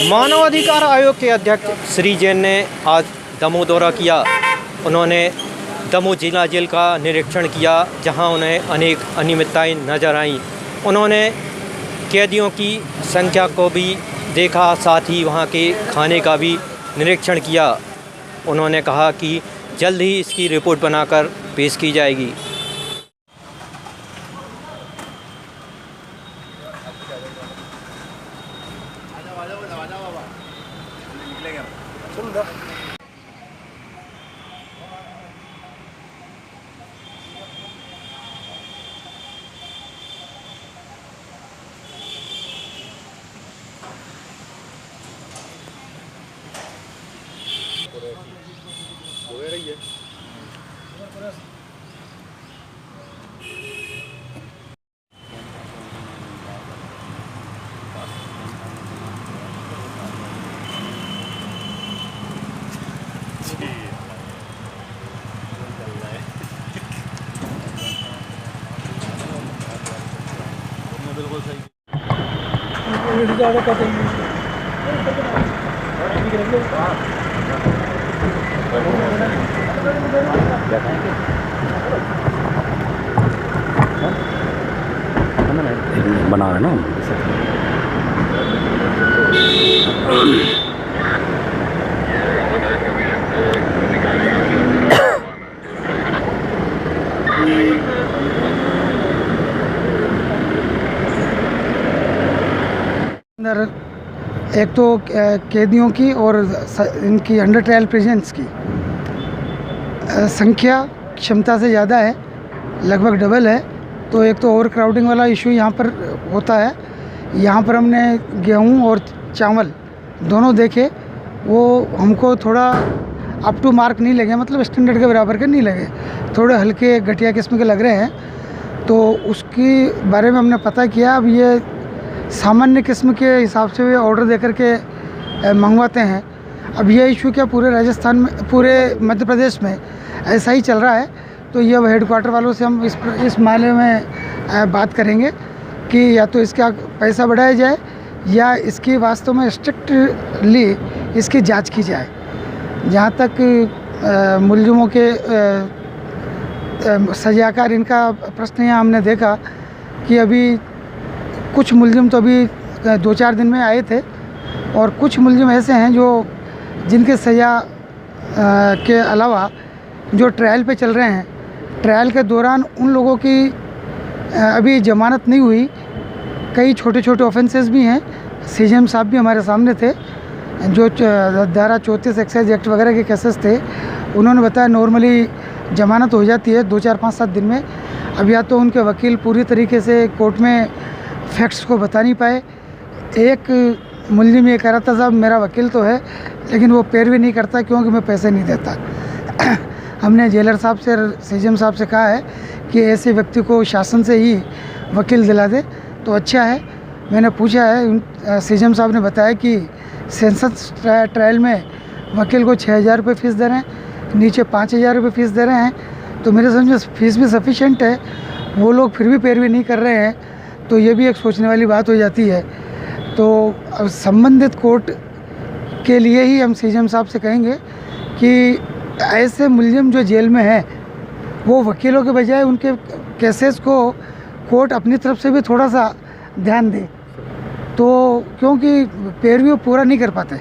मानवाधिकार आयोग के अध्यक्ष श्री जैन ने आज दमोह दौरा किया। उन्होंने दमोह जिला जेल का निरीक्षण किया, जहां उन्हें अनेक अनियमितताएं नजर आईं। उन्होंने कैदियों की संख्या को भी देखा, साथ ही वहां के खाने का भी निरीक्षण किया। उन्होंने कहा कि जल्द ही इसकी रिपोर्ट बनाकर पेश की जाएगी। बिल्कुल सही। बना है ना। अंदर एक तो कैदियों की और इनकी अंडर ट्रायल प्रेजेंट्स की संख्या क्षमता से ज़्यादा है, लगभग डबल है। तो एक तो ओवर क्राउडिंग वाला इशू यहाँ पर होता है। यहाँ पर हमने गेहूँ और चावल दोनों देखे, वो हमको थोड़ा अप टू मार्क नहीं लगे, मतलब स्टैंडर्ड के बराबर के नहीं लगे, थोड़े हल्के घटिया किस्म के लग रहे हैं। तो उसके बारे में हमने पता किया। अब ये सामान्य किस्म के हिसाब से ऑर्डर दे कर के मंगवाते हैं। अब ये इशू क्या पूरे राजस्थान में, पूरे मध्य प्रदेश में ऐसा ही चल रहा है। तो ये हेडक्वार्टर वालों से हम इस मामले में बात करेंगे कि या तो इसका पैसा बढ़ाया जाए या इसकी वास्तव में स्ट्रिक्टली इसकी जांच की जाए। जहाँ तक मुलजिमों के सजाकार इनका प्रश्न यहाँ हमने देखा कि अभी कुछ मुलजिम तो अभी 2-4 दिन में आए थे और कुछ मुलजिम ऐसे हैं जो जिनके सज़ा के अलावा जो ट्रायल पे चल रहे हैं, ट्रायल के दौरान उन लोगों की अभी ज़मानत नहीं हुई। कई छोटे छोटे ऑफेंसेस भी हैं। सीजेएम साहब भी हमारे सामने थे, जो धारा 34 एक्साइज एक्ट वगैरह के केसेस थे। उन्होंने बताया नॉर्मली ज़मानत हो जाती है 2-4-5-7 दिन में। अब या तो उनके वकील पूरी तरीके से कोर्ट में फैक्ट्स को बता नहीं पाए। एक मुलजिम ये कह रहा था, साहब मेरा वकील तो है लेकिन वो पैरवी नहीं करता क्योंकि मैं पैसे नहीं देता। हमने जेलर साहब से, सीजेएम साहब से कहा है कि ऐसे व्यक्ति को शासन से ही वकील दिला दे तो अच्छा है। मैंने पूछा है, सीजेएम साहब ने बताया कि सेंसस ट्रायल में वकील को 6,000 रुपये फ़ीस दे रहे हैं, नीचे 5,000 रुपये फ़ीस दे रहे हैं। तो मेरे समझ फीस भी सफिशेंट है, वो लोग फिर भी पैरवी नहीं कर रहे हैं। तो ये भी एक सोचने वाली बात हो जाती है। तो अब संबंधित कोर्ट के लिए ही हम सीजेएम साहब से कहेंगे कि ऐसे मुलजिम जो जेल में हैं वो वकीलों के बजाय उनके केसेस को कोर्ट अपनी तरफ से भी थोड़ा सा ध्यान दे। तो क्योंकि पैरवी पूरा नहीं कर पाते,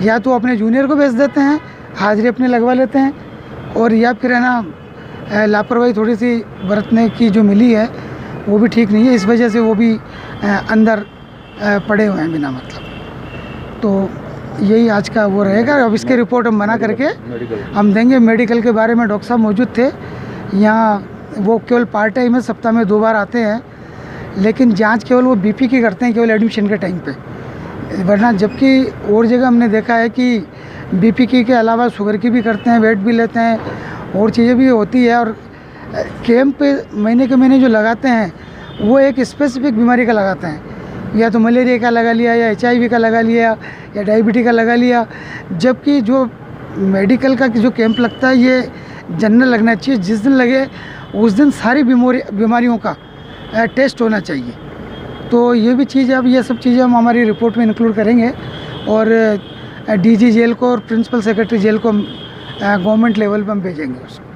या तो अपने जूनियर को भेज देते हैं, हाजिरी अपने लगवा लेते हैं, और या फिर है ना लापरवाही थोड़ी सी बरतने की जो मिली है वो भी ठीक नहीं है। इस वजह से वो भी अंदर पड़े हुए हैं बिना मतलब। तो यही आज का वो रहेगा। अब इसकी रिपोर्ट हम बना करके हम देंगे। मेडिकल के बारे में डॉक्टर साहब मौजूद थे यहाँ। वो केवल पार्ट टाइम है, सप्ताह में 2 बार आते हैं, लेकिन जांच केवल वो बीपी की करते हैं केवल एडमिशन के टाइम पे। वरना जबकि और जगह हमने देखा है कि बीपी की के अलावा शुगर की भी करते हैं, वेट भी लेते हैं, और चीज़ें भी होती है। और कैंप पे महीने के महीने जो लगाते हैं वो एक स्पेसिफिक बीमारी का लगाते हैं, या तो मलेरिया का लगा लिया, या HIV का लगा लिया, या डायबिटीज का लगा लिया। जबकि जो मेडिकल का जो कैंप लगता है ये जनरल लगना चाहिए। जिस दिन लगे उस दिन सारी बीमारियों का टेस्ट होना चाहिए। तो ये भी चीज़ है। अब ये सब चीज़ें हम हमारी रिपोर्ट में इंक्लूड करेंगे और डीजी जेल को और प्रिंसिपल सेक्रेटरी जेल को गवर्नमेंट लेवल पर हम भेजेंगे उसको।